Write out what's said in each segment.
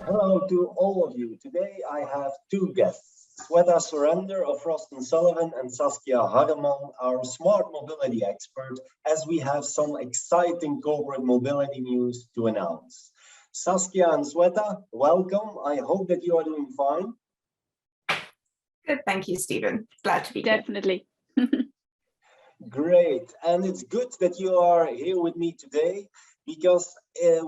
Hello to all of you. Today I have two guests, Sweta Surrender of Frost & Sullivan and Saskia Hardeman, our smart mobility expert, as we have some exciting corporate mobility news to announce. Saskia and Sweta, welcome. I hope that you are doing fine. Good, thank you, Stephen. Glad to be here. Definitely. Great, and it's good that you are here with me today because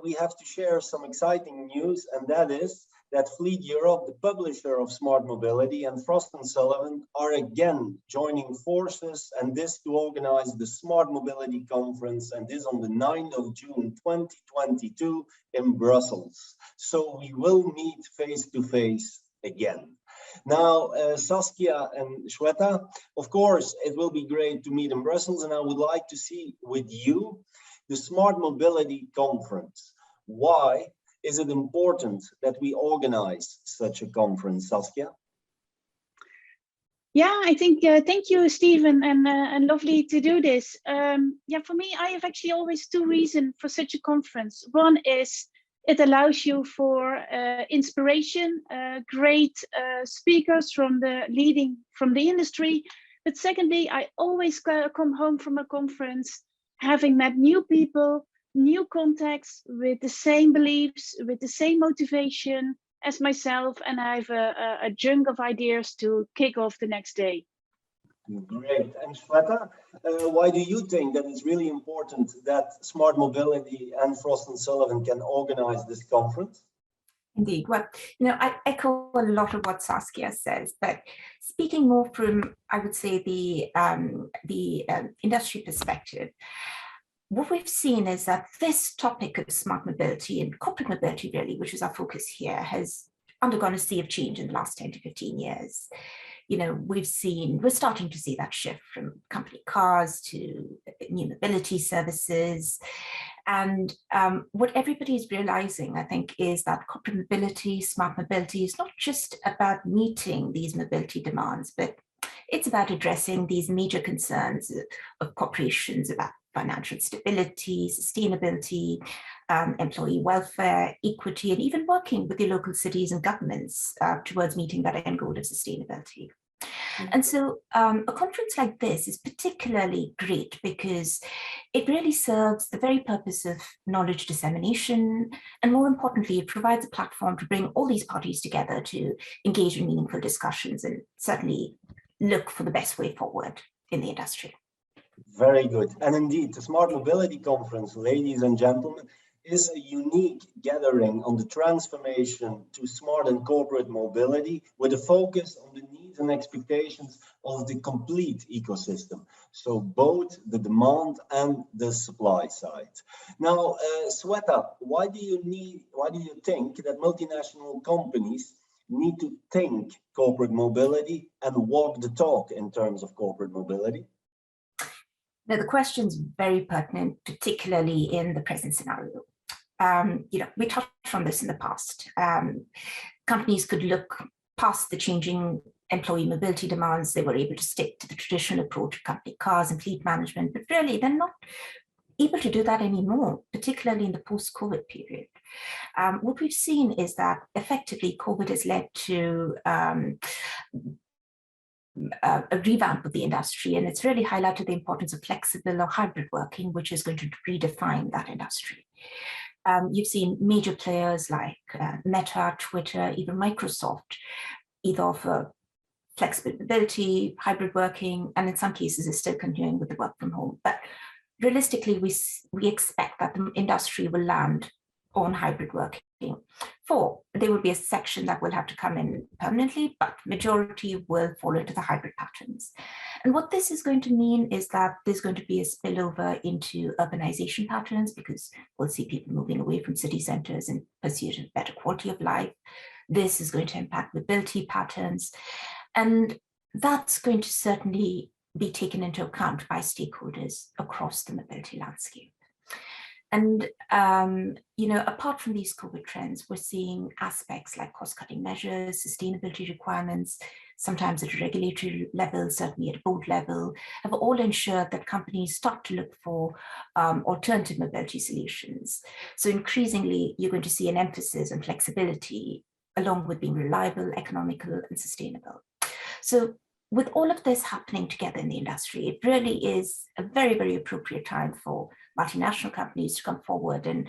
we have to share some exciting news, and that is that Fleet Europe, the publisher of Smart Mobility, and Frost & Sullivan are again joining forces, and this to organize the Smart Mobility Conference, and this on the 9th of June 2022 in Brussels. So we will meet face to face again. Now, Saskia and Sweta, of course, it will be great to meet in Brussels, and I would like to see with you the Smart Mobility Conference. Why is it important that we organize such a conference, Saskia? Yeah, I think, thank you, Stephen, and lovely to do this. Yeah, for me, I have actually always two reasons for such a conference. One is it allows you for inspiration, great speakers from the industry. But secondly, I always come home from a conference having met new people, new contacts with the same beliefs, with the same motivation as myself, and I have a chunk of ideas to kick off the next day. Great. And Sweta, why do you think that it's really important that Smart Mobility and Frost & Sullivan can organize this conference? Indeed. Well, I echo a lot of what Saskia says, but speaking more from, I would say, the industry perspective, what we've seen is that this topic of smart mobility and corporate mobility, really, which is our focus here, has undergone a sea of change in the last 10 to 15 years. We're starting to see that shift from company cars to new mobility services. And what everybody is realizing, I think, is that corporate mobility, smart mobility is not just about meeting these mobility demands, but it's about addressing these major concerns of corporations about financial stability, sustainability, employee welfare, equity, and even working with the local cities and governments towards meeting that end goal of sustainability. And so a conference like this is particularly great because it really serves the very purpose of knowledge dissemination, and more importantly, it provides a platform to bring all these parties together to engage in meaningful discussions and certainly look for the best way forward in the industry. Very good. And indeed, the Smart Mobility Conference, ladies and gentlemen, is a unique gathering on the transformation to smart and corporate mobility with a focus on the needs and expectations of the complete ecosystem. So both the demand and the supply side. Now, Sweta, why do you think that multinational companies need to think corporate mobility and walk the talk in terms of corporate mobility? Now, the question is very pertinent, particularly in the present scenario. We touched on this in the past. Companies could look past the changing employee mobility demands. They were able to stick to the traditional approach of company cars and fleet management, but really they're not able to do that anymore, particularly in the post-COVID period. What we've seen is that effectively COVID has led to a revamp of the industry, and it's really highlighted the importance of flexible or hybrid working, which is going to redefine that industry. You've seen major players like Meta, Twitter, even Microsoft, either offer flexible mobility, hybrid working, and in some cases is still continuing with the work from home. But realistically, we expect that the industry will land on hybrid working. There will be a section that will have to come in permanently, but majority will fall into the hybrid patterns. And what this is going to mean is that there's going to be a spillover into urbanization patterns, because we'll see people moving away from city centers in pursuit of better quality of life. This is going to impact mobility patterns, and that's going to certainly be taken into account by stakeholders across the mobility landscape. And, apart from these COVID trends, we're seeing aspects like cost-cutting measures, sustainability requirements, sometimes at a regulatory level, certainly at a board level, have all ensured that companies start to look for alternative mobility solutions. So increasingly, you're going to see an emphasis on flexibility, along with being reliable, economical, and sustainable. So with all of this happening together in the industry, it really is a very, very appropriate time for multinational companies to come forward and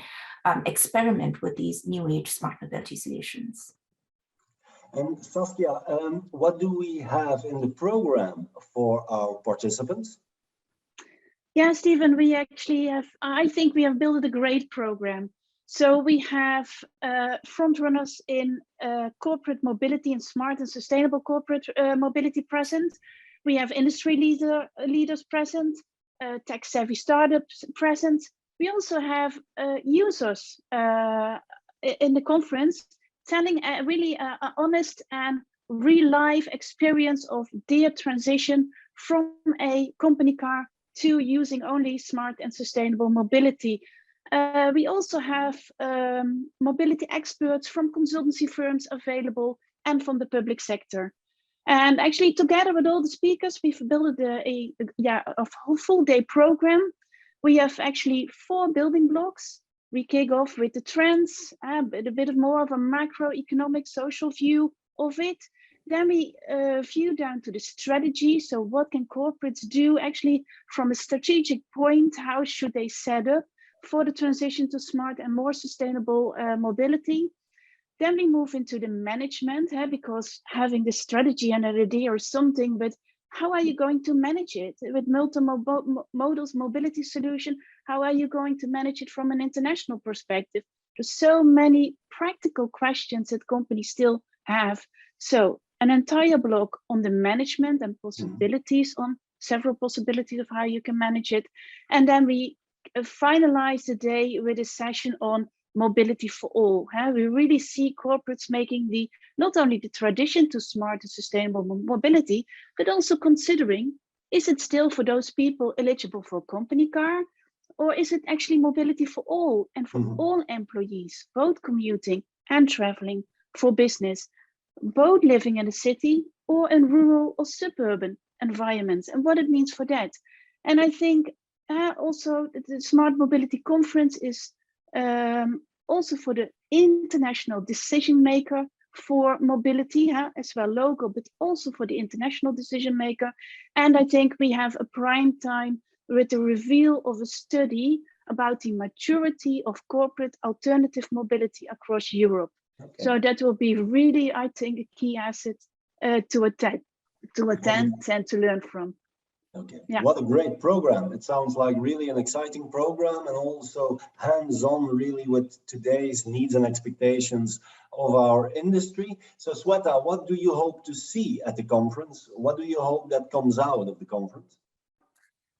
experiment with these new age smart mobility solutions. And Saskia, what do we have in the program for our participants? Yeah, Stephen, we actually have, I think we have built a great program. So we have front runners in corporate mobility and smart and sustainable corporate mobility present. We have industry leaders present, tech-savvy startups present. We also have users in the conference telling a really honest and real-life experience of their transition from a company car to using only smart and sustainable mobility. We also have mobility experts from consultancy firms available and from the public sector. And actually, together with all the speakers, we've built a full day program. We have actually 4 building blocks. We kick off with the trends, a bit more of a macroeconomic social view of it. Then we view down to the strategy. So what can corporates do actually from a strategic point? How should they set up for the transition to smart and more sustainable mobility? Then we move into the management, because having the strategy and an idea or something, but how are you going to manage it with multimodal mobility solution? How are you going to manage it from an international perspective? There's so many practical questions that companies still have. So an entire block on the management and possibilities, on several possibilities of how you can manage it. And then we finalize the day with a session on mobility for all. We really see corporates making not only the transition to smart and sustainable mobility, but also considering, is it still for those people eligible for a company car? Or is it actually mobility for all and for all employees, both commuting and traveling for business, both living in a city or in rural or suburban environments, and what it means for that? And I think also the Smart Mobility Conference is also for the international decision maker for mobility, as well local, but also for the international decision maker. And I think we have a prime time with the reveal of a study about the maturity of corporate alternative mobility across Europe. Okay. So that will be really, I think, a key asset to attend and to learn from. Okay, yeah. What a great program. It sounds like really an exciting program and also hands-on really with today's needs and expectations of our industry. So Sweta, what do you hope to see at the conference? What do you hope that comes out of the conference?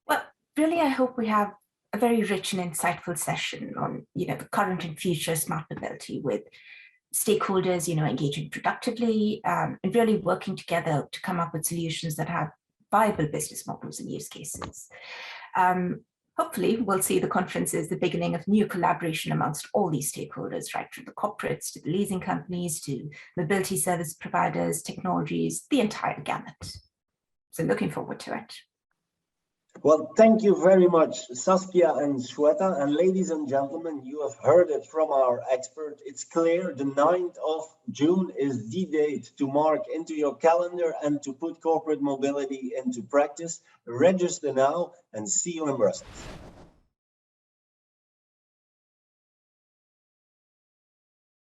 Well, really, I hope we have a very rich and insightful session on, the current and future smart mobility with stakeholders, engaging productively and really working together to come up with solutions that have viable business models and use cases. Hopefully, we'll see the conference as the beginning of new collaboration amongst all these stakeholders, right from the corporates to the leasing companies to mobility service providers, technologies, the entire gamut. So looking forward to it. Well, thank you very much, Saskia and Sweta. And ladies and gentlemen, you have heard it from our expert. It's clear the 9th of June is the date to mark into your calendar and to put corporate mobility into practice. Register now and see you in Brussels.